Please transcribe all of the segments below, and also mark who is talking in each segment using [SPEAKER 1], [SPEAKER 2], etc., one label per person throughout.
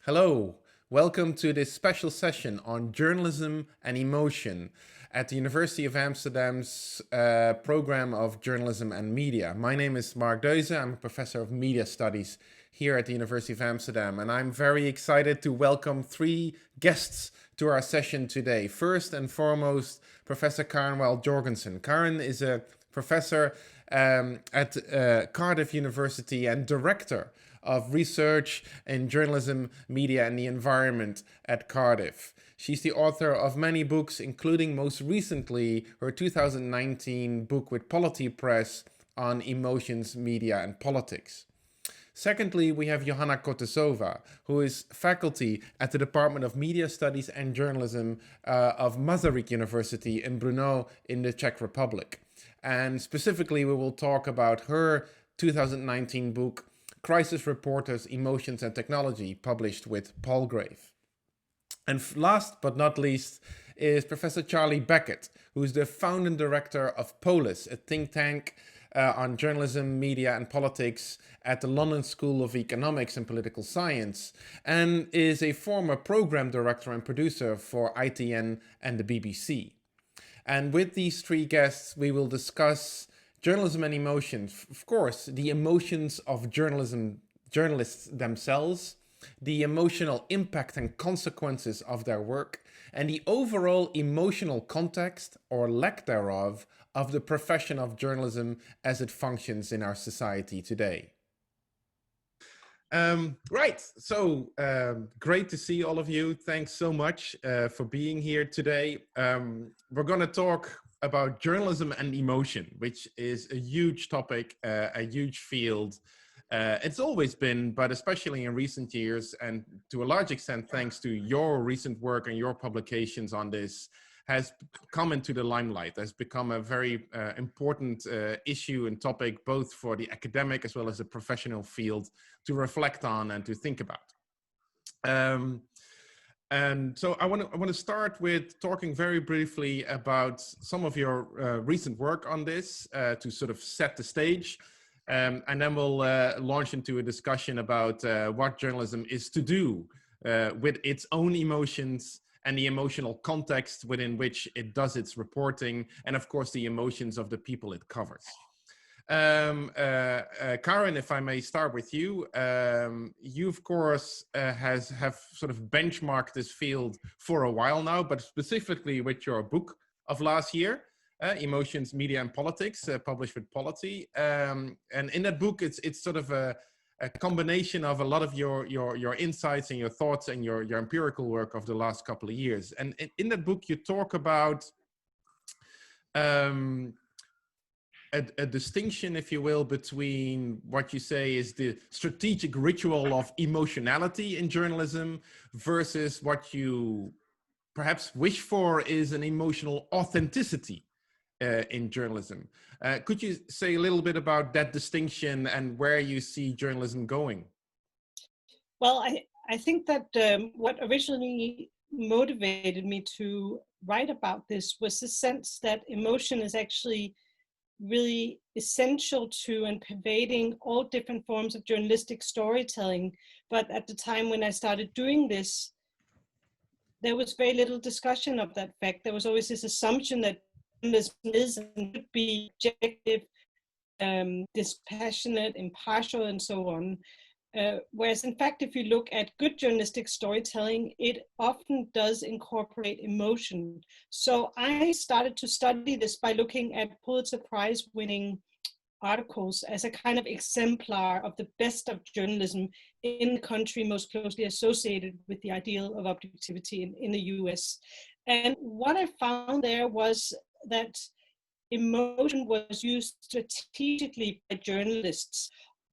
[SPEAKER 1] Hello, welcome to this special session on journalism and emotion at the University of Amsterdam's program of journalism and media. My name is Mark Deuze. I'm a professor of media studies here at the University of Amsterdam, and I'm very excited to welcome three guests to our session today. First and foremost, Professor Karin Wahl-Jorgensen. Karin is a professor at Cardiff University and director of research in journalism, media, and the environment at Cardiff. She's the author of many books, including most recently her 2019 book with Polity Press on emotions, media, and politics. Secondly, we have Johana Kotišová, who is faculty at the Department of Media Studies and Journalism of Masaryk University in Brno in the Czech Republic. And specifically, we will talk about her 2019 book, Crisis Reporters, Emotions and Technology, published with Palgrave. And last but not least is Professor Charlie Beckett, who is the founding director of POLIS, a think tank on journalism, media and politics at the London School of Economics and Political Science, and is a former program director and producer for ITN and the BBC. And with these three guests, we will discuss journalism and emotions, of course, the emotions of journalists themselves, the emotional impact and consequences of their work, and the overall emotional context, or lack thereof, of the profession of journalism as it functions in our society today. Right, so great to see all of you. Thanks so much for being here today. We're going to talk about journalism and emotion, which is a huge topic, a huge field. It's always been, but especially in recent years, and to a large extent thanks to your recent work and your publications on this, has come into the limelight, has become a very important issue and topic, both for the academic as well as the professional field to reflect on and to think about. And so I want to start with talking very briefly about some of your recent work on this to sort of set the stage. And then we'll launch into a discussion about what journalism is to do with its own emotions and the emotional context within which it does its reporting, and of course the emotions of the people it covers. Karin, if I may start with you, you of course have sort of benchmarked this field for a while now, but specifically with your book of last year, Emotions, Media and Politics, published with Polity. And in that book, it's sort of a combination of a lot of your insights and your thoughts and your empirical work of the last couple of years. And in that book, you talk about a distinction, if you will, between what you say is the strategic ritual of emotionality in journalism versus what you perhaps wish for is an emotional authenticity in journalism. Could you say a little bit about that distinction and where you see journalism going?
[SPEAKER 2] Well, I think that what originally motivated me to write about this was the sense that emotion is actually really essential to and pervading all different forms of journalistic storytelling. But at the time when I started doing this, there was very little discussion of that fact. There was always this assumption that journalism is and could be objective, dispassionate, impartial, and so on. Whereas in fact, if you look at good journalistic storytelling, it often does incorporate emotion. So I started to study this by looking at Pulitzer Prize winning articles as a kind of exemplar of the best of journalism in the country most closely associated with the ideal of objectivity in the US. And what I found there was that emotion was used strategically by journalists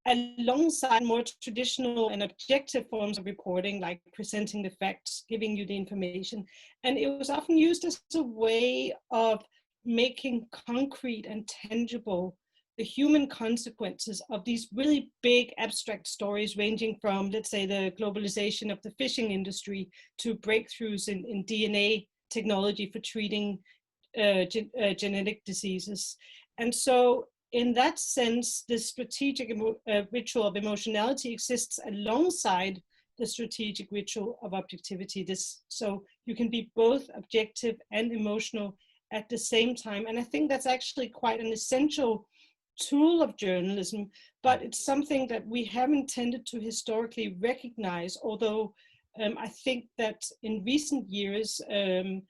[SPEAKER 2] alongside more traditional and objective forms of reporting, like presenting the facts, giving you the information. And it was often used as a way of making concrete and tangible the human consequences of these really big abstract stories, ranging from, let's say, the globalization of the fishing industry to breakthroughs in DNA technology for treating genetic diseases. And so in that sense, the strategic ritual of emotionality exists alongside the strategic ritual of objectivity. So you can be both objective and emotional at the same time. And I think that's actually quite an essential tool of journalism, but it's something that we haven't tended to historically recognize, although I think that in recent years, a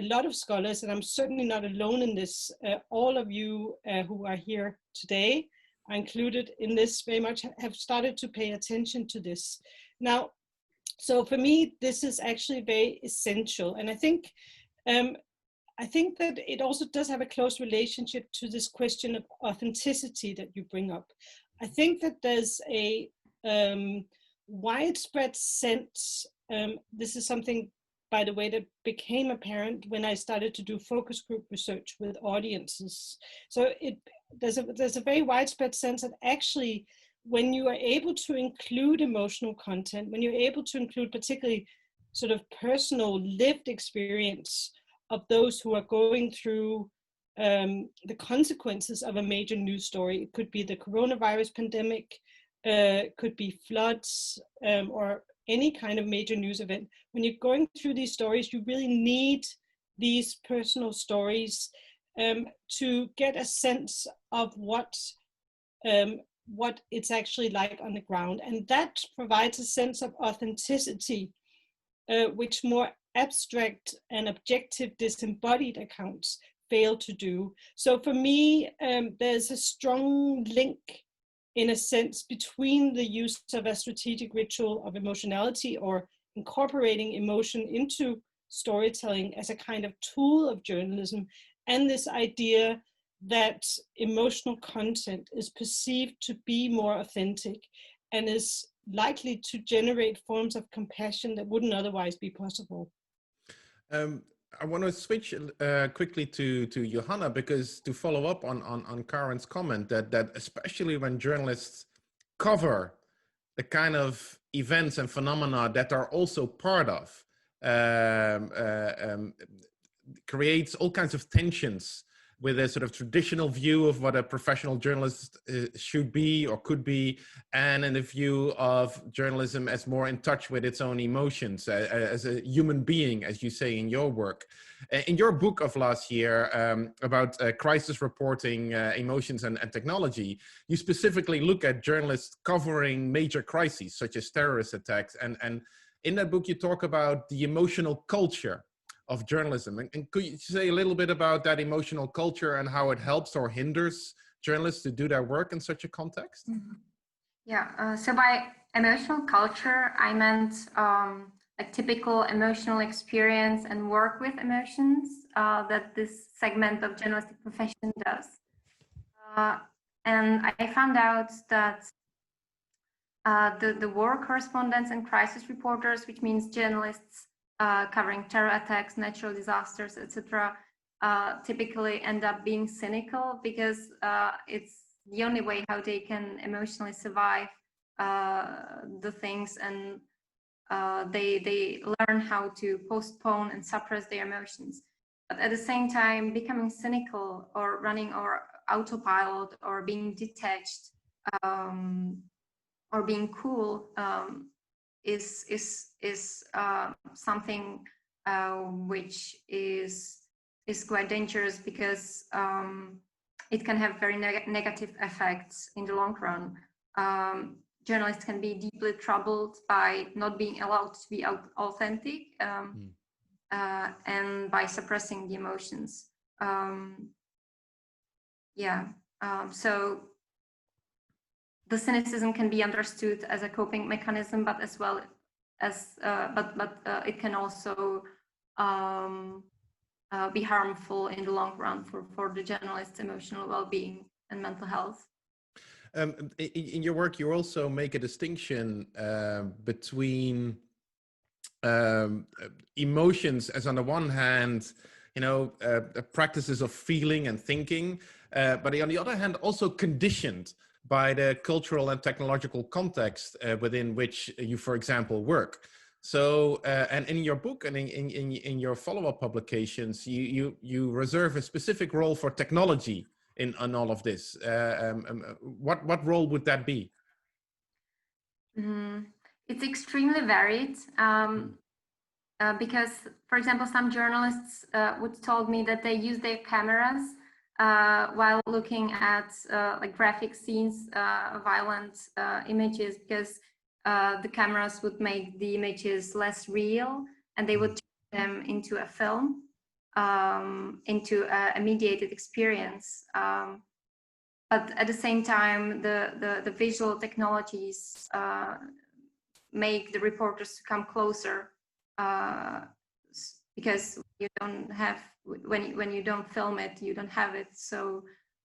[SPEAKER 2] lot of scholars, and I'm certainly not alone in this, all of you who are here today are included in this, very much have started to pay attention to this. Now, so for me, this is actually very essential. And I think that it also does have a close relationship to this question of authenticity that you bring up. I think that there's a widespread sense, this is something, by the way, that became apparent when I started to do focus group research with audiences. So there's a very widespread sense that actually, when you are able to include emotional content, when you're able to include particularly sort of personal lived experience of those who are going through the consequences of a major news story, it could be the coronavirus pandemic, could be floods, or any kind of major news event. When you're going through these stories, you really need these personal stories to get a sense of what it's actually like on the ground. And that provides a sense of authenticity, which more abstract and objective disembodied accounts fail to do. So for me, there's a strong link, in a sense, between the use of a strategic ritual of emotionality, or incorporating emotion into storytelling as a kind of tool of journalism, and this idea that emotional content is perceived to be more authentic and is likely to generate forms of compassion that wouldn't otherwise be possible.
[SPEAKER 1] I want to switch quickly to Johana, because to follow up on Karin's comment that especially when journalists cover the kind of events and phenomena that are also part of, creates all kinds of tensions with a sort of traditional view of what a professional journalist should be or could be, and in the view of journalism as more in touch with its own emotions, as a human being, as you say in your work. In your book of last year about crisis reporting, emotions and technology, you specifically look at journalists covering major crises such as terrorist attacks. And in that book, you talk about the emotional culture of journalism. And could you say a little bit about that emotional culture and how it helps or hinders journalists to do their work in such a context?
[SPEAKER 3] Mm-hmm. Yeah, so by emotional culture, I meant a typical emotional experience and work with emotions that this segment of journalistic profession does. And I found out that the war correspondents and crisis reporters, which means journalists covering terror attacks, natural disasters, etc., typically end up being cynical, because it's the only way how they can emotionally survive the things, and they learn how to postpone and suppress their emotions. But at the same time, becoming cynical or running or autopilot or being detached or being cool is something which is quite dangerous, because it can have very negative effects in the long run. Journalists can be deeply troubled by not being allowed to be authentic and by suppressing the emotions. So the cynicism can be understood as a coping mechanism, but as well as it can also be harmful in the long run for the journalist's emotional well-being and mental health.
[SPEAKER 1] In your work, you also make a distinction between emotions as, on the one hand, practices of feeling and thinking, but on the other hand, also conditioned by the cultural and technological context within which you, for example, work. So, and in your book and in your follow-up publications, you reserve a specific role for technology in all of this. What role would that be?
[SPEAKER 3] It's extremely varied. Because, for example, some journalists would told me that they use their cameras while looking at like graphic scenes, violent images, because the cameras would make the images less real, and they would turn them into a film, into a mediated experience. But at the same time, the visual technologies make the reporters come closer. Because you don't have, when you don't film it, you don't have it. So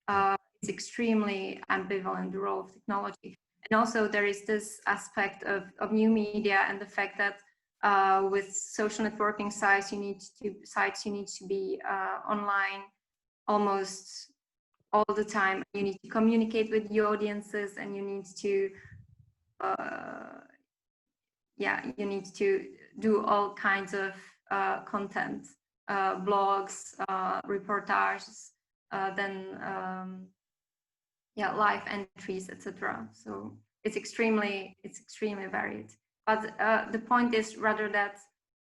[SPEAKER 3] it's extremely ambivalent, the role of technology. And also there is this aspect of new media and the fact that with social networking sites, you need to be online almost all the time. You need to communicate with the audiences, and you need to you need to do all kinds of content, blogs, reportages, then live entries, etc. So it's extremely varied. But the point is rather that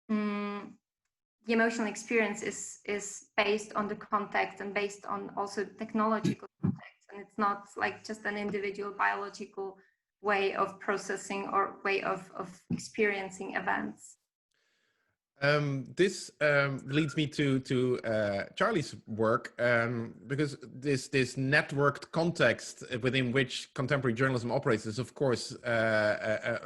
[SPEAKER 3] the emotional experience is based on the context and based on also technological context, and it's not like just an individual biological way of processing or way of experiencing events.
[SPEAKER 1] This leads me to Charlie's work, because this networked context within which contemporary journalism operates is, of course,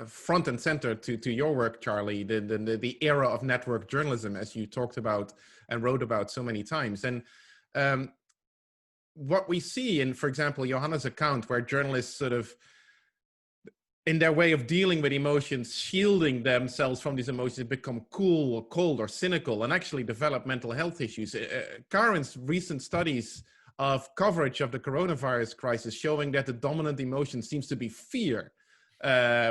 [SPEAKER 1] front and center to your work, Charlie. The era of network journalism, as you talked about and wrote about so many times, and what we see in, for example, Johana's account, where journalists sort of, in their way of dealing with emotions, shielding themselves from these emotions, become cool or cold or cynical and actually develop mental health issues. Karin's recent studies of coverage of the coronavirus crisis showing that the dominant emotion seems to be fear,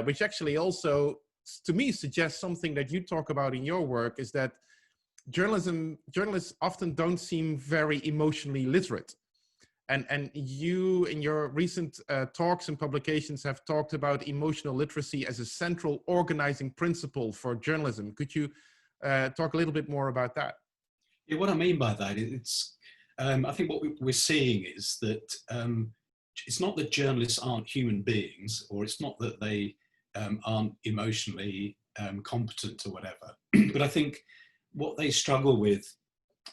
[SPEAKER 1] which actually also, to me, suggests something that you talk about in your work, is that journalists often don't seem very emotionally literate. And you, in your recent talks and publications, have talked about emotional literacy as a central organizing principle for journalism. Could you talk a little bit more about that?
[SPEAKER 4] Yeah, what I mean by that, it's, I think what we're seeing is that it's not that journalists aren't human beings, or it's not that they aren't emotionally competent or whatever. But I think what they struggle with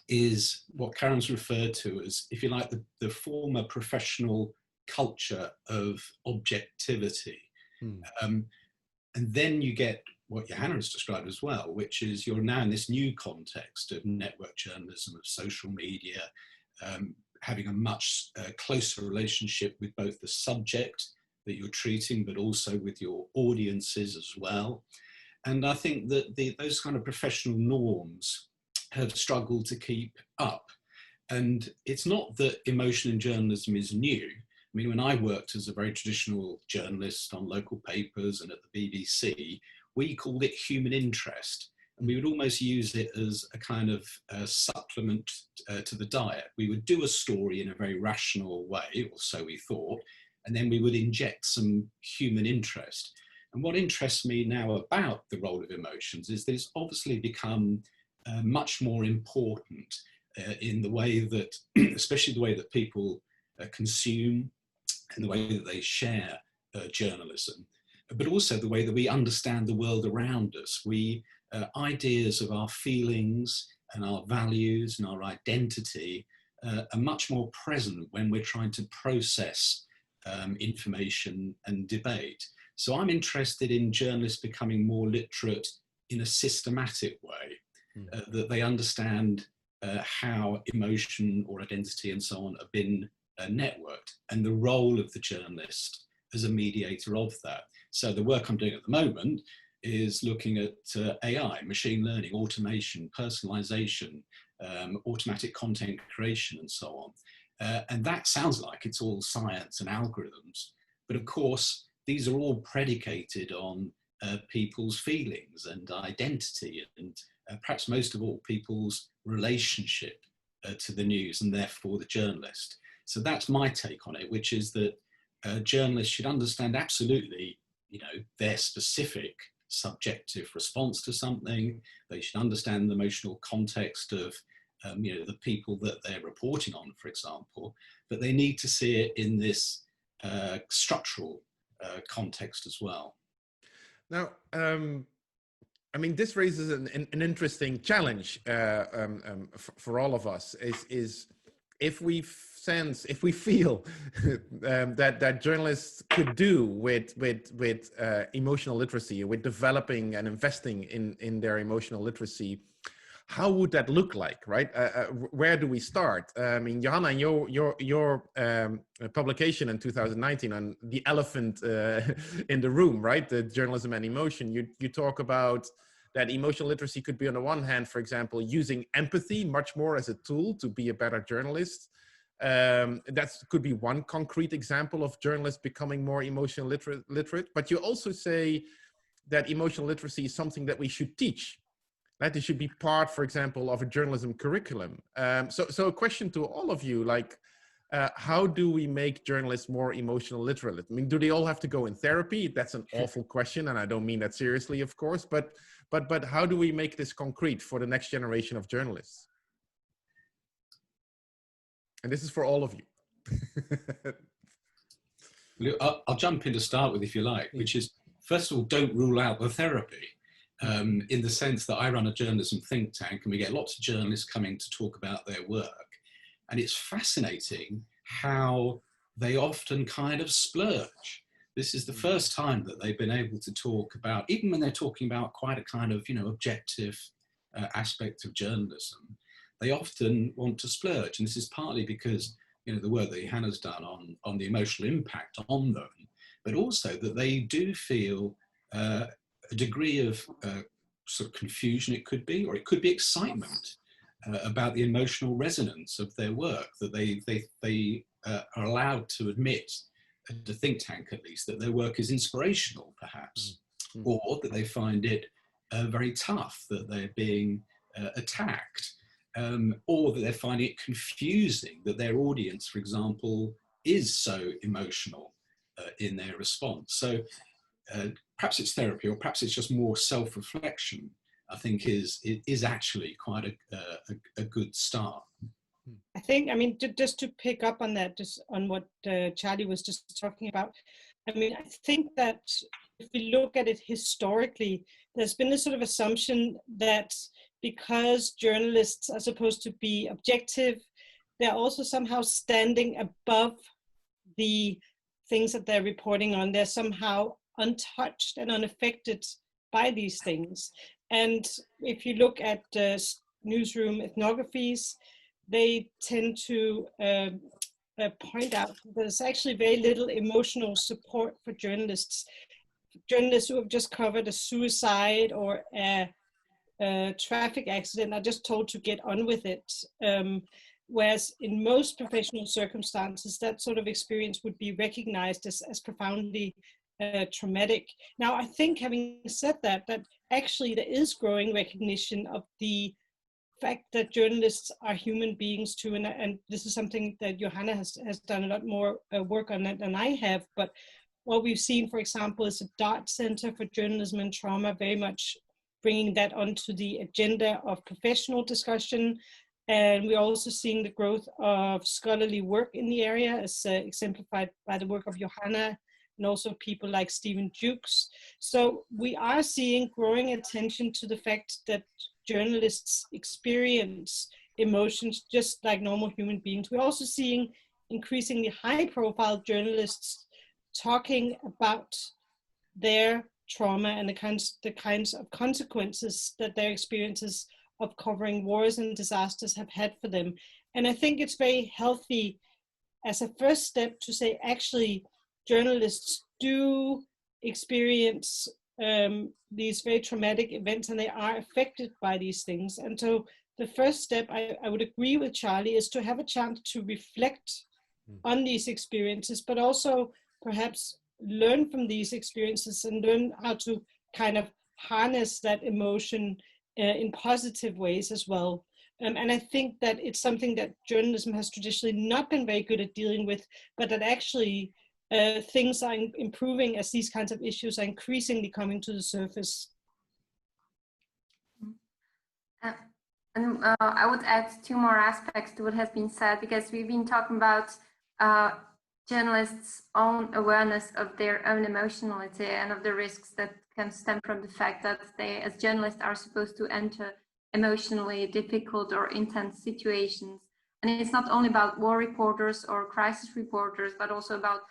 [SPEAKER 4] is what Karin's referred to as, if you like, the former professional culture of objectivity. And then you get what Johana has described as well, which is you're now in this new context of network journalism, of social media, having a much closer relationship with both the subject that you're treating, but also with your audiences as well. And I think that those kind of professional norms have struggled to keep up. And it's not that emotion in journalism is new. I mean, when I worked as a very traditional journalist on local papers and at the BBC, we called it human interest. And we would almost use it as a kind of supplement to the diet. We would do a story in a very rational way, or so we thought, and then we would inject some human interest. And what interests me now about the role of emotions is that it's obviously become much more important in the way that, especially the way that people consume and the way that they share journalism, but also the way that we understand the world around us. Ideas of our feelings and our values and our identity are much more present when we're trying to process information and debate. So I'm interested in journalists becoming more literate in a systematic way. That they understand how emotion or identity and so on have been networked, and the role of the journalist as a mediator of that. So the work I'm doing at the moment is looking at AI, machine learning, automation, personalization, automatic content creation, and so on. And that sounds like it's all science and algorithms, but of course, these are all predicated on people's feelings and identity, and perhaps most of all, people's relationship to the news and therefore the journalist. So that's my take on it, which is that journalists should understand absolutely their specific subjective response to something. They should understand the emotional context of the people that they're reporting on, for example, but they need to see it in this structural context as well.
[SPEAKER 1] Now, I mean, this raises an interesting challenge for all of us. Is if we feel that journalists could do with emotional literacy, with developing and investing in their emotional literacy, how would that look like, right? Where do we start? I mean, Johana, your publication in 2019 on the elephant in the room, right? The journalism and emotion. You talk about that emotional literacy could be, on the one hand, for example, using empathy much more as a tool to be a better journalist. That could be one concrete example of journalists becoming more emotional literate. But you also say that emotional literacy is something that we should teach. That it should be part, for example, of a journalism curriculum. So a question to all of you, like, how do we make journalists more emotional literate? I mean, do they all have to go in therapy? That's an awful question, and I don't mean that seriously, of course, but how do we make this concrete for the next generation of journalists? And this is for all of you.
[SPEAKER 4] I'll jump in to start with, if you like, which is, first of all, don't rule out the therapy. In the sense that I run a journalism think tank and we get lots of journalists coming to talk about their work. And it's fascinating how they often kind of splurge. This is the first time that they've been able to talk about, even when they're talking about quite a kind of, objective aspect of journalism, they often want to splurge. And this is partly because, the work that Johana's done on the emotional impact on them, but also that they do feel a degree of sort of confusion, it could be, or it could be excitement about the emotional resonance of their work, that they are allowed to admit, at the think tank at least, that their work is inspirational, perhaps, or that they find it very tough, that they're being attacked, or that they're finding it confusing that their audience, for example, is so emotional in their response. So perhaps it's therapy, or perhaps it's just more self-reflection, I think is actually quite a good start.
[SPEAKER 2] I think, I mean, just to pick up on that, just on what Charlie was just talking about, I mean, I think that if we look at it historically, there's been this sort of assumption that because journalists are supposed to be objective, they're also somehow standing above the things that they're reporting on. They're somehow untouched and unaffected by these things. And if you look at newsroom ethnographies, they tend to point out there's actually very little emotional support for journalists. Journalists who have just covered a suicide or a traffic accident are just told to get on with it. Whereas in most professional circumstances, that sort of experience would be recognized as profoundly traumatic. Now, I think, having said that actually there is growing recognition of the fact that journalists are human beings too, and this is something that Johana has done a lot more work on than I have. But what we've seen, for example, is a DART Center for Journalism and Trauma, very much bringing that onto the agenda of professional discussion. And we're also seeing the growth of scholarly work in the area, as exemplified by the work of Johana and also people like Stephen Jukes. So we are seeing growing attention to the fact that journalists experience emotions just like normal human beings. We're also seeing increasingly high-profile journalists talking about their trauma and the kinds of consequences that their experiences of covering wars and disasters have had for them. And I think it's very healthy as a first step to say, actually, journalists do experience these very traumatic events and they are affected by these things. And so the first step, I would agree with Charlie, is to have a chance to reflect on these experiences, but also perhaps learn from these experiences and learn how to kind of harness that emotion in positive ways as well. And I think that it's something that journalism has traditionally not been very good at dealing with, but that actually things are improving as these kinds of issues are increasingly coming to the surface.
[SPEAKER 3] I would add two more aspects to what has been said, because we've been talking about journalists' own awareness of their own emotionality and of the risks that can stem from the fact that they, as journalists, are supposed to enter emotionally difficult or intense situations. And it's not only about war reporters or crisis reporters, but also about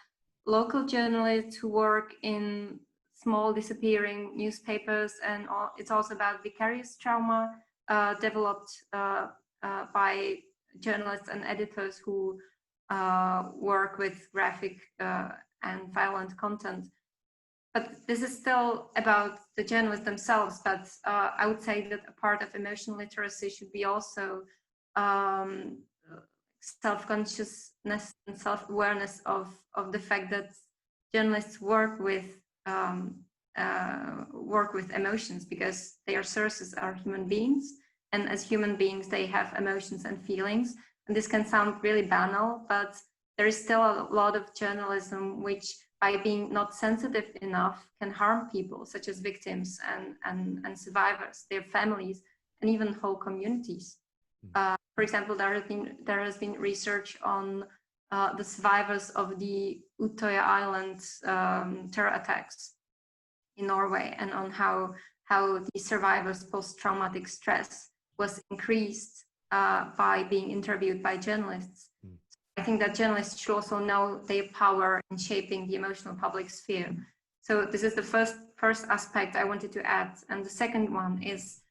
[SPEAKER 3] local journalists who work in small disappearing newspapers, and it's also about vicarious trauma developed by journalists and editors who work with graphic and violent content. But this is still about the journalists themselves, but I would say that a part of emotional literacy should be also self-consciousness and self-awareness of the fact that journalists work with emotions, because their sources are human beings, and as human beings they have emotions and feelings. And this can sound really banal, but there is still a lot of journalism which, by being not sensitive enough, can harm people, such as victims and survivors, their families, and even whole communities. For example, there has been research on the survivors of the Utøya Island terror attacks in Norway, and on how the survivors' post-traumatic stress was increased by being interviewed by journalists. I think that journalists should also know their power in shaping the emotional public sphere. So this is the first aspect I wanted to add. And the second one is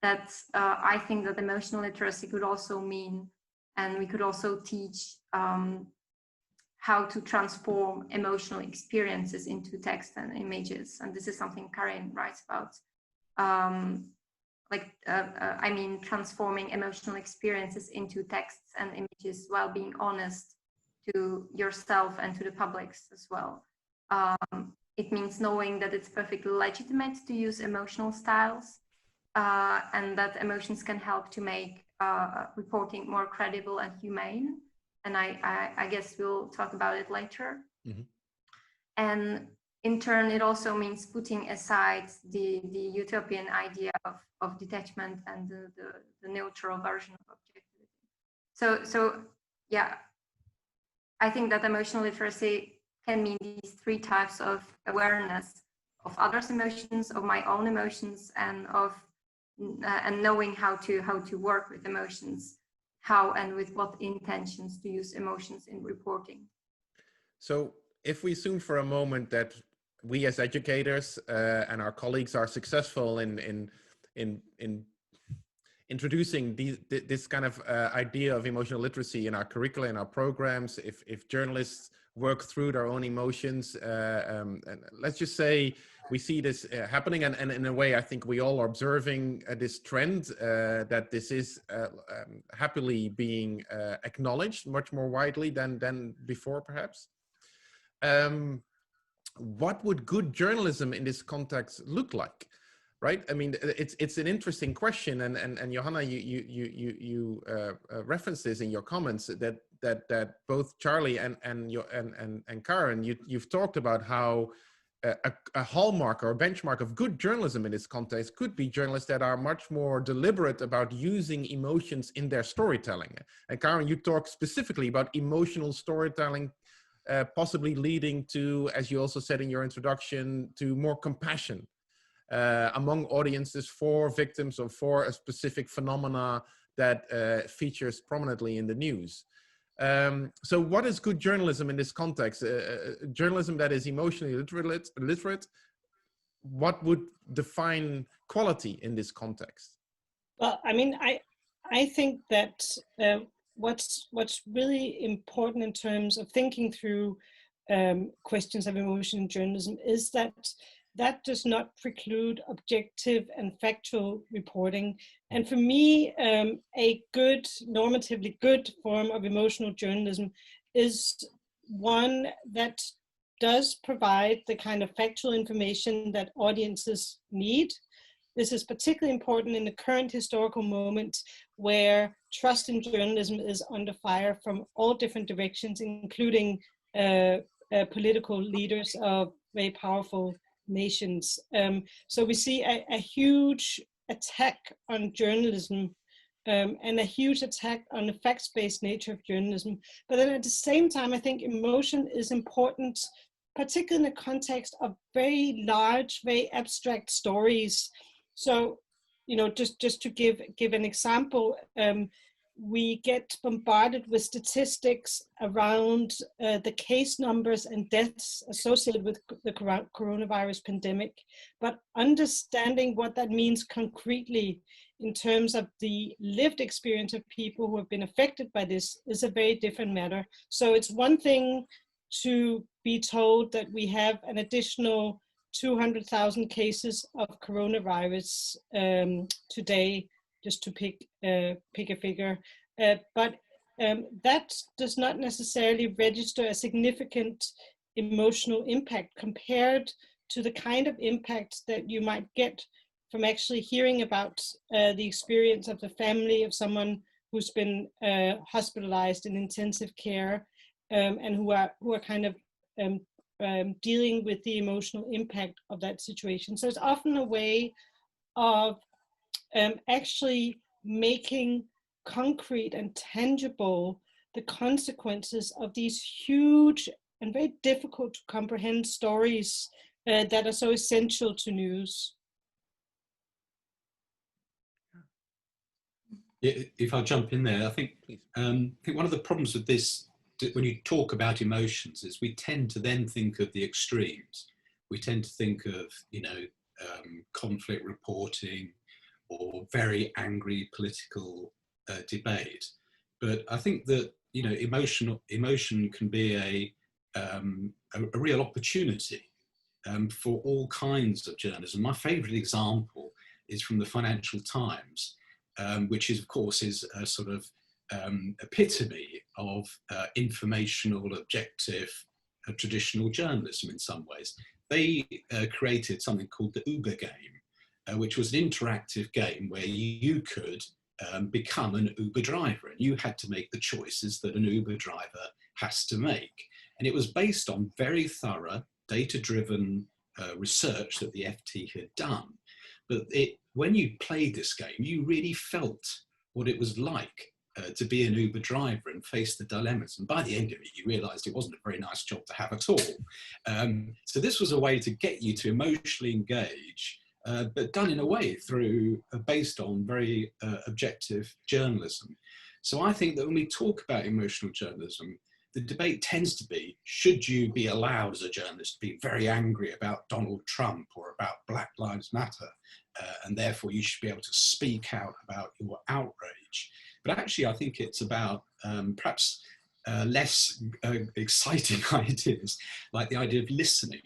[SPEAKER 3] that I think that emotional literacy could also mean, and we could also teach how to transform emotional experiences into text and images. And this is something Karin writes about. I mean, transforming emotional experiences into texts and images while being honest to yourself and to the publics as well. It means knowing that it's perfectly legitimate to use emotional styles, and that emotions can help to make reporting more credible and humane. And I guess we'll talk about it later. Mm-hmm. And in turn, it also means putting aside the utopian idea of detachment and the neutral version of objectivity. So yeah, I think that emotional literacy can mean these three types of awareness of others' emotions, of my own emotions, and knowing how to work with emotions, how and with what intentions to use emotions in reporting. So
[SPEAKER 1] if we assume for a moment that we as educators and our colleagues are successful in introducing this kind of idea of emotional literacy in our curricula, in our programs, if journalists work through their own emotions, and let's just say we see this happening, and in a way I think we all are observing this trend that this is happily being acknowledged much more widely than before, perhaps. What would good journalism in this context look like, right? I mean, it's an interesting question, and Johana, you referenced this in your comments that both Charlie and Karin, you've talked about how a hallmark or a benchmark of good journalism in this context could be journalists that are much more deliberate about using emotions in their storytelling. And Karin, you talk specifically about emotional storytelling, possibly leading to, as you also said in your introduction, to more compassion among audiences for victims or for a specific phenomena that features prominently in the news. So what is good journalism in this context? Journalism that is emotionally literate, what would define quality in this context?
[SPEAKER 2] Well, I mean, I think that what's really important in terms of thinking through questions of emotion in journalism is that does not preclude objective and factual reporting. And for me, a good, normatively good form of emotional journalism is one that does provide the kind of factual information that audiences need. This is particularly important in the current historical moment where trust in journalism is under fire from all different directions, including political leaders of very powerful nations. So we see a huge attack on journalism and a huge attack on the facts-based nature of journalism. But then at the same time, I think emotion is important, particularly in the context of very large, very abstract stories. So, you know, just to give an example, we get bombarded with statistics around the case numbers and deaths associated with the coronavirus pandemic, but understanding what that means concretely in terms of the lived experience of people who have been affected by this is a very different matter. So it's one thing to be told that we have an additional 200,000 cases of coronavirus today, just to pick a figure, but that does not necessarily register a significant emotional impact compared to the kind of impact that you might get from actually hearing about the experience of the family of someone who's been hospitalized in intensive care and who are kind of dealing with the emotional impact of that situation. So it's often a way of actually making concrete and tangible the consequences of these huge and very difficult to comprehend stories that are so essential to news.
[SPEAKER 4] If I jump in there, I think one of the problems with this, when you talk about emotions, is we tend to then think of the extremes. We tend to think of, you know, conflict reporting or very angry political debate. But I think that, you know, emotion can be a real opportunity for all kinds of journalism. My favourite example is from the Financial Times, which is, of course, is a sort of epitome of informational, objective, traditional journalism in some ways. They created something called the Uber game, which was an interactive game where you could become an Uber driver, and you had to make the choices that an Uber driver has to make. And it was based on very thorough, data-driven research that the FT had done. But when you played this game, you really felt what it was like to be an Uber driver and face the dilemmas. And by the end of it, you realized it wasn't a very nice job to have at all. So this was a way to get you to emotionally engage, but done in a way through, based on very objective journalism. So I think that when we talk about emotional journalism, the debate tends to be, should you be allowed as a journalist to be very angry about Donald Trump or about Black Lives Matter, and therefore you should be able to speak out about your outrage. But actually I think it's about perhaps less exciting ideas, like the idea of listening,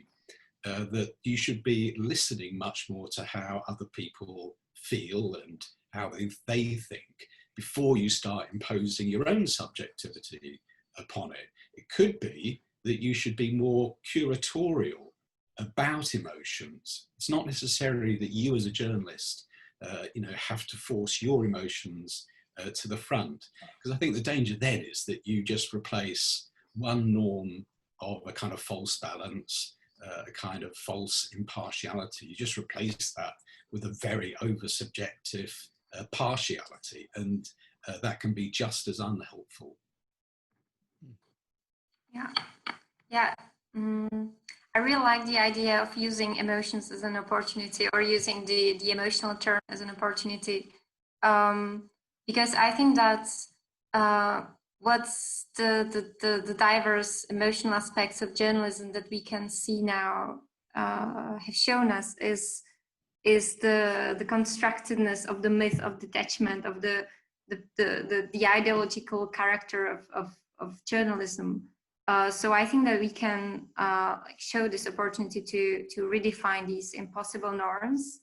[SPEAKER 4] that you should be listening much more to how other people feel and how they think before you start imposing your own subjectivity upon it. It could be that you should be more curatorial about emotions. It's not necessarily that you as a journalist you know, have to force your emotions to the front, because I think the danger then is that you just replace one norm of a kind of false balance, a kind of false impartiality. You just replace that with a very over-subjective partiality, and that can be just as unhelpful.
[SPEAKER 3] Yeah. I really like the idea of using emotions as an opportunity, or using the emotional term as an opportunity, because I think that's what's the diverse emotional aspects of journalism that we can see now have shown us is the constructedness of the myth of detachment, of the ideological character of journalism. So I think that we can show this opportunity to redefine these impossible norms,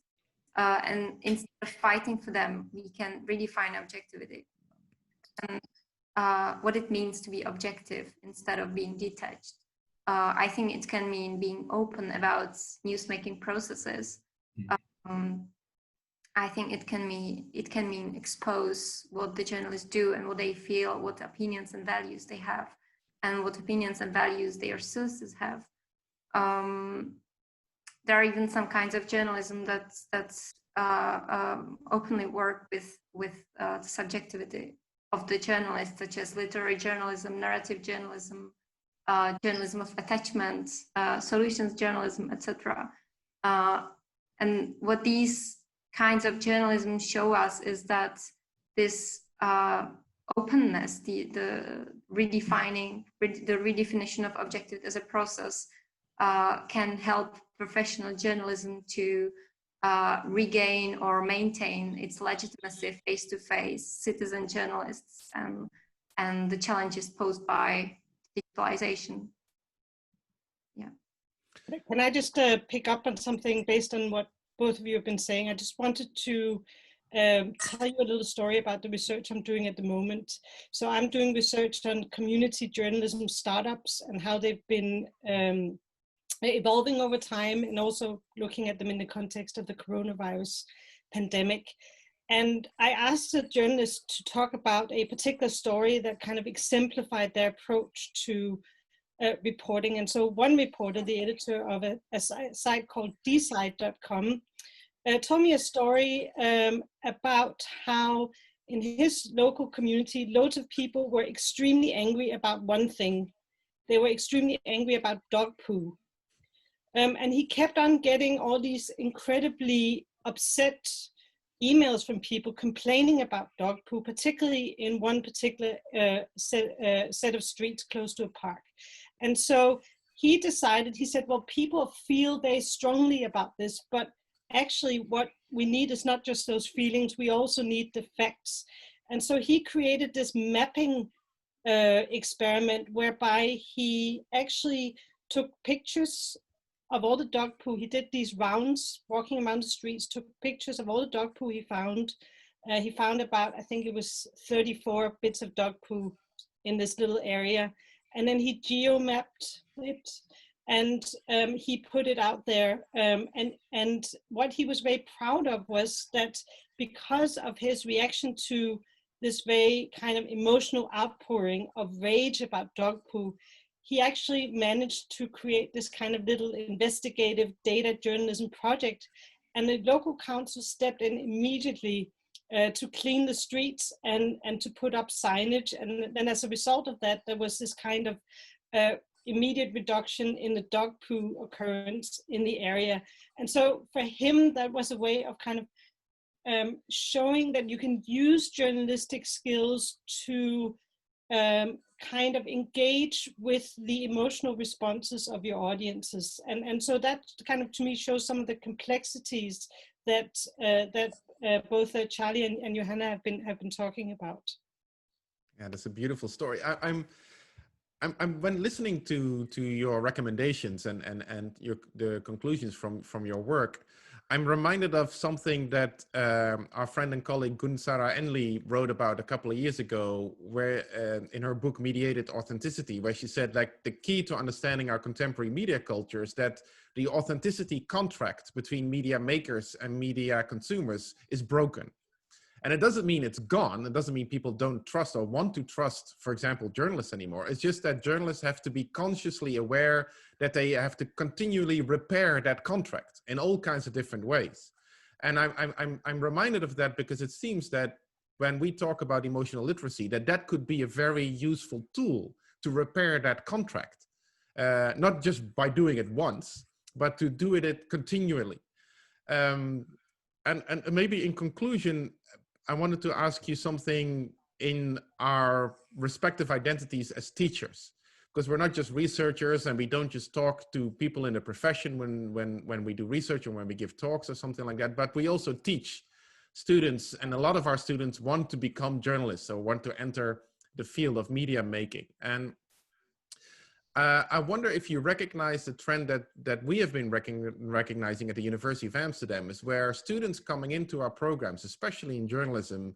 [SPEAKER 3] and instead of fighting for them, we can redefine objectivity and what it means to be objective instead of being detached. I think it can mean being open about newsmaking processes. I think it can mean expose what the journalists do and what they feel, what opinions and values they have. and what opinions and values their sources have. There are even some kinds of journalism that's openly work with the subjectivity of the journalist, such as literary journalism, narrative journalism, journalism of attachment, solutions journalism, etc. And what these kinds of journalism show us is that this openness, the redefinition of objectivity as a process can help professional journalism to regain or maintain its legitimacy face-to-face citizen journalists and the challenges posed by digitalization. Yeah.
[SPEAKER 2] Can I just pick up on something based on what both of you have been saying? I just wanted to tell you a little story about the research I'm doing at the moment. So I'm doing research on community journalism startups and how they've been evolving over time, and also looking at them in the context of the coronavirus pandemic. And I asked a journalist to talk about a particular story that kind of exemplified their approach to reporting. And so one reporter, the editor of a site called dside.com, told me a story about how in his local community, loads of people were extremely angry about one thing. They were extremely angry about dog poo. And he kept on getting all these incredibly upset emails from people complaining about dog poo, particularly in one particular set of streets close to a park. And so he decided, he said, well, people feel very strongly about this, but actually what we need is not just those feelings, we also need the facts. And so he created this mapping experiment whereby he actually took pictures of all the dog poo. He did these rounds, walking around the streets, took pictures of all the dog poo he found. He found about, I think it was 34 bits of dog poo in this little area. And then he geo-mapped it, and he put it out there. And what he was very proud of was that because of his reaction to this very kind of emotional outpouring of rage about dog poo, he actually managed to create this kind of little investigative data journalism project. And the local council stepped in immediately to clean the streets and to put up signage. And then as a result of that, there was this kind of immediate reduction in the dog poo occurrence in the area. And so for him, that was a way of kind of showing that you can use journalistic skills to kind of engage with the emotional responses of your audiences. And so that kind of, to me, shows some of the complexities that both Charlie and Johana have been talking about.
[SPEAKER 1] Yeah, that's a beautiful story. I'm when listening to your recommendations and the conclusions from your work, I'm reminded of something that our friend and colleague Gunsara Enli wrote about a couple of years ago, where in her book Mediated Authenticity, where she said, like, the key to understanding our contemporary media culture is that the authenticity contract between media makers and media consumers is broken. And it doesn't mean it's gone. It doesn't mean people don't trust or want to trust, for example, journalists anymore. It's just that journalists have to be consciously aware that they have to continually repair that contract in all kinds of different ways. And I'm reminded of that because it seems that when we talk about emotional literacy, that could be a very useful tool to repair that contract, not just by doing it once, but to do it continually. And maybe in conclusion, I wanted to ask you something in our respective identities as teachers, because we're not just researchers and we don't just talk to people in the profession when we do research or when we give talks or something like that, but we also teach students, and a lot of our students want to become journalists or want to enter the field of media making. And I wonder if you recognize the trend that we have been recognizing at the University of Amsterdam, is where students coming into our programs, especially in journalism,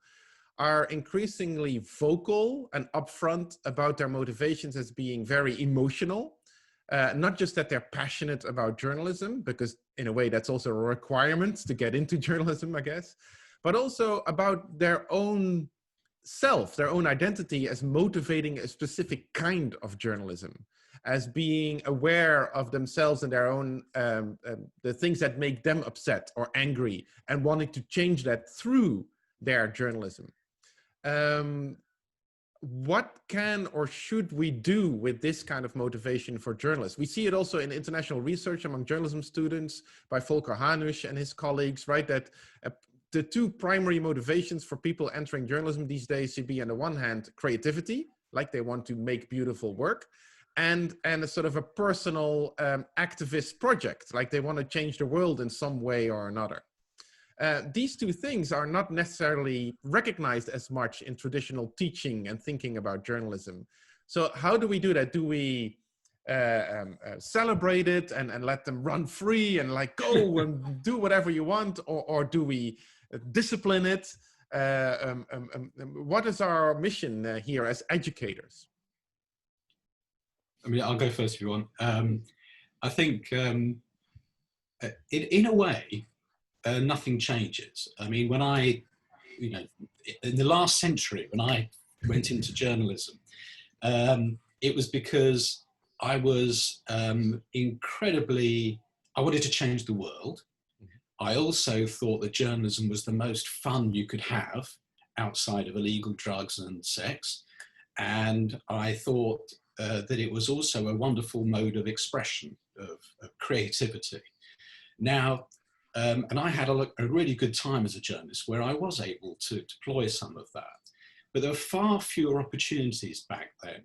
[SPEAKER 1] are increasingly vocal and upfront about their motivations as being very emotional. Not just that they're passionate about journalism, because in a way that's also a requirement to get into journalism, I guess, but also about their own self, their own identity, as motivating a specific kind of journalism, as being aware of themselves and their own, the things that make them upset or angry, and wanting to change that through their journalism. What can or should we do with this kind of motivation for journalists? We see it also in international research among journalism students by Volker Hanusch and his colleagues, right? That the two primary motivations for people entering journalism these days should be, on the one hand, creativity, like they want to make beautiful work, and a sort of a personal activist project, like they want to change the world in some way or another. These two things are not necessarily recognized as much in traditional teaching and thinking about journalism. So how do we do that? Do we celebrate it and let them run free and like go and do whatever you want, or do we discipline it? What is our mission here as educators?
[SPEAKER 4] I mean, I'll go first if you want. I think in a way, nothing changes. I mean, when in the last century, when I went into journalism, it was because I was I wanted to change the world. I also thought that journalism was the most fun you could have outside of illegal drugs and sex. And I thought that it was also a wonderful mode of expression, of creativity. Now, and I had a really good time as a journalist where I was able to deploy some of that. But there were far fewer opportunities back then.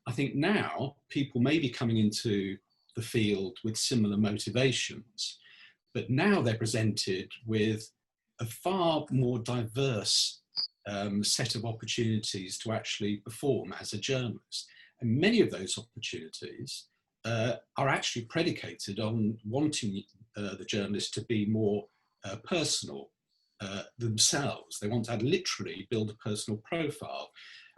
[SPEAKER 4] I think now people may be coming into the field with similar motivations, but now they're presented with a far more diverse set of opportunities to actually perform as a journalist. And many of those opportunities are actually predicated on wanting the journalists to be more personal themselves. They want to literally build a personal profile.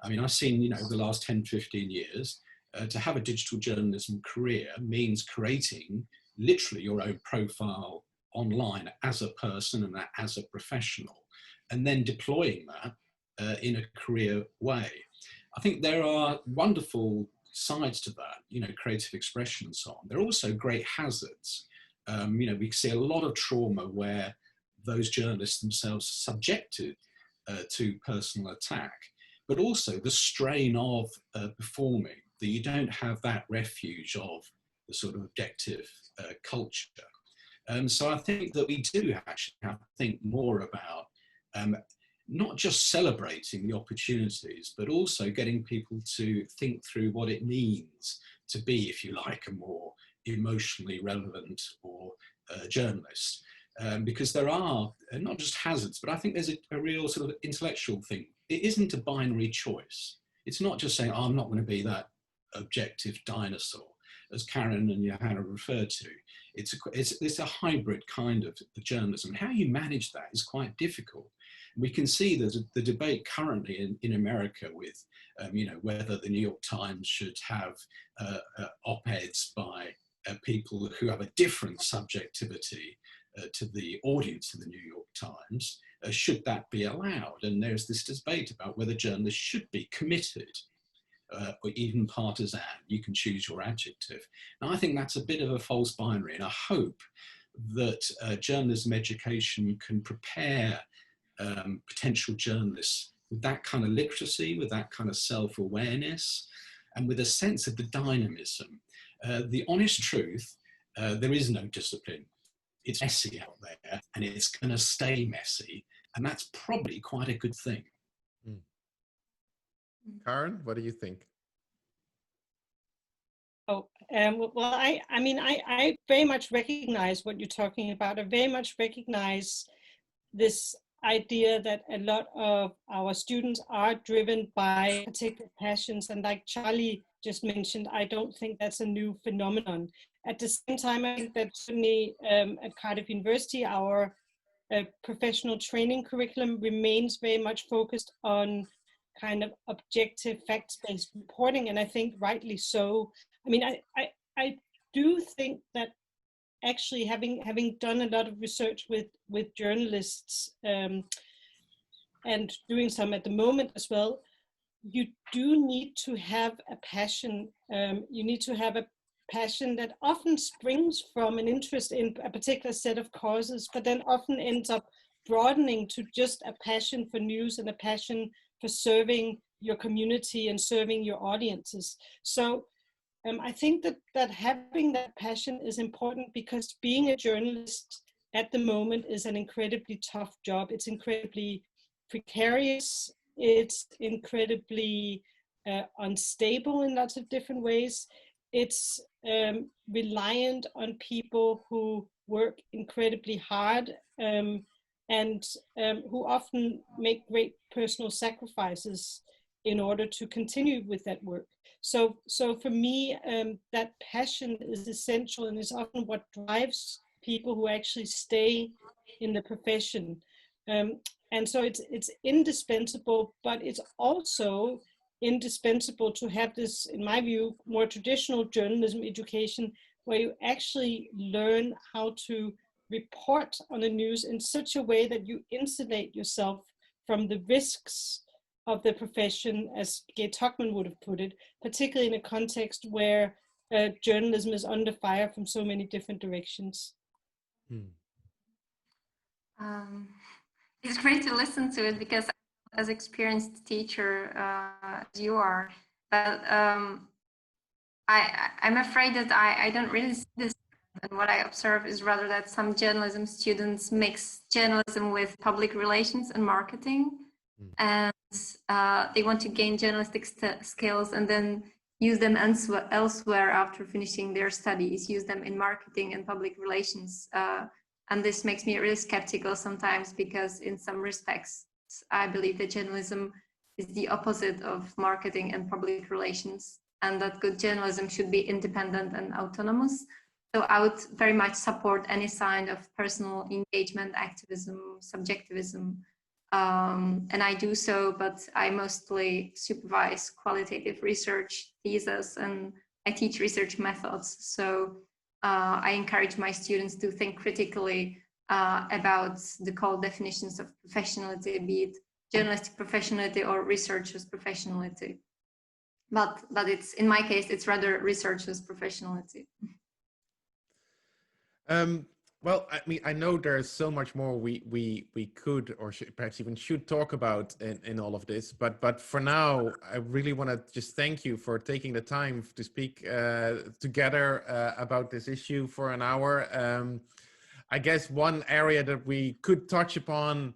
[SPEAKER 4] I mean, I've seen, the last 10, 15 years, to have a digital journalism career means creating literally your own profile online as a person and as a professional, and then deploying that in a career way. I think there are wonderful sides to that, creative expression and so on. There are also great hazards. We see a lot of trauma where those journalists themselves are subjected to personal attack, but also the strain of performing, that you don't have that refuge of the sort of objective culture. So I think that we do actually have to think more about not just celebrating the opportunities, but also getting people to think through what it means to be, if you like, a more emotionally relevant or journalist. Because there are not just hazards, but I think there's a real sort of intellectual thing. It isn't a binary choice. It's not just saying, I'm not going to be that objective dinosaur, as Karin and Johana referred to. It's a hybrid kind of journalism. How you manage that is quite difficult. We can see there's the debate currently in America with, whether the New York Times should have op-eds by people who have a different subjectivity to the audience of the New York Times. Should that be allowed? And there's this debate about whether journalists should be committed or even partisan. You can choose your adjective. And I think that's a bit of a false binary, and I hope that journalism education can prepare potential journalists with that kind of literacy, with that kind of self-awareness, and with a sense of the dynamism. The honest truth, there is no discipline. It's messy out there, and it's going to stay messy, and that's probably quite a good thing.
[SPEAKER 1] Karin, what do you think?
[SPEAKER 2] Oh, well, I mean, I very much recognize what you're talking about. I very much recognize this idea that a lot of our students are driven by particular passions. And like Charlie just mentioned, I don't think that's a new phenomenon. At the same time, I think that certainly at Cardiff University, our professional training curriculum remains very much focused on kind of objective facts-based reporting, and I think rightly so. I mean, I do think that actually having done a lot of research with journalists, and doing some at the moment as well, you do need to have a passion. You need to have a passion that often springs from an interest in a particular set of causes, but then often ends up broadening to just a passion for news and a passion for serving your community and serving your audiences. So I think that having that passion is important, because being a journalist at the moment is an incredibly tough job. It's incredibly precarious. It's incredibly unstable in lots of different ways. It's reliant on people who work incredibly hard and who often make great personal sacrifices in order to continue with that work. So for me, that passion is essential, and is often what drives people who actually stay in the profession. And so it's indispensable, but it's also indispensable to have this, in my view, more traditional journalism education, where you actually learn how to report on the news in such a way that you insulate yourself from the risks of the profession, as Gay Tuckman would have put it, particularly in a context where journalism is under fire from so many different directions.
[SPEAKER 3] It's great to listen to it, because as experienced teacher as you are, but I'm afraid that I don't really see this. And what I observe is rather that some journalism students mix journalism with public relations and marketing, and they want to gain journalistic skills and then use them elsewhere after finishing their studies, use them in marketing and public relations. And this makes me really skeptical sometimes, because in some respects, I believe that journalism is the opposite of marketing and public relations, and that good journalism should be independent and autonomous. So I would very much support any sign of personal engagement, activism, subjectivism. And I do so, but I mostly supervise qualitative research thesis, and I teach research methods. So I encourage my students to think critically about the core definitions of professionality, be it journalistic professionality or researcher's professionality. But it's, in my case, it's rather researcher's professionality.
[SPEAKER 1] Well, I mean, I know there's so much more we could, or perhaps even should talk about in all of this, but for now, I really want to just thank you for taking the time to speak together about this issue for an hour. I guess one area that we could touch upon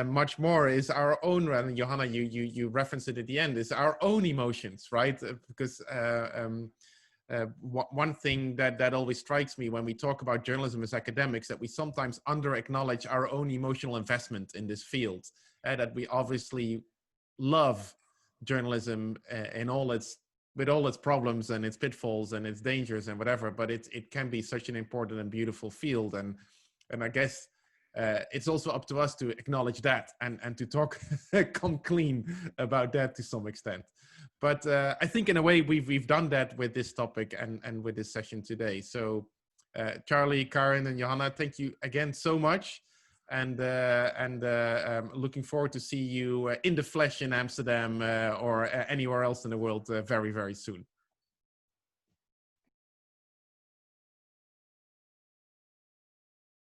[SPEAKER 1] much more is our own, and Johana, you referenced it at the end, is our own emotions, right? Because one thing that always strikes me when we talk about journalism as academics, that we sometimes under-acknowledge our own emotional investment in this field, that we obviously love journalism in all its, with all its problems and its pitfalls and its dangers and whatever, but it can be such an important and beautiful field. And I guess it's also up to us to acknowledge that and to talk, come clean about that to some extent. But I think in a way we've done that with this topic and with this session today. So Charlie, Karin, and Johana, thank you again so much. And looking forward to see you in the flesh in Amsterdam or anywhere else in the world very, very soon.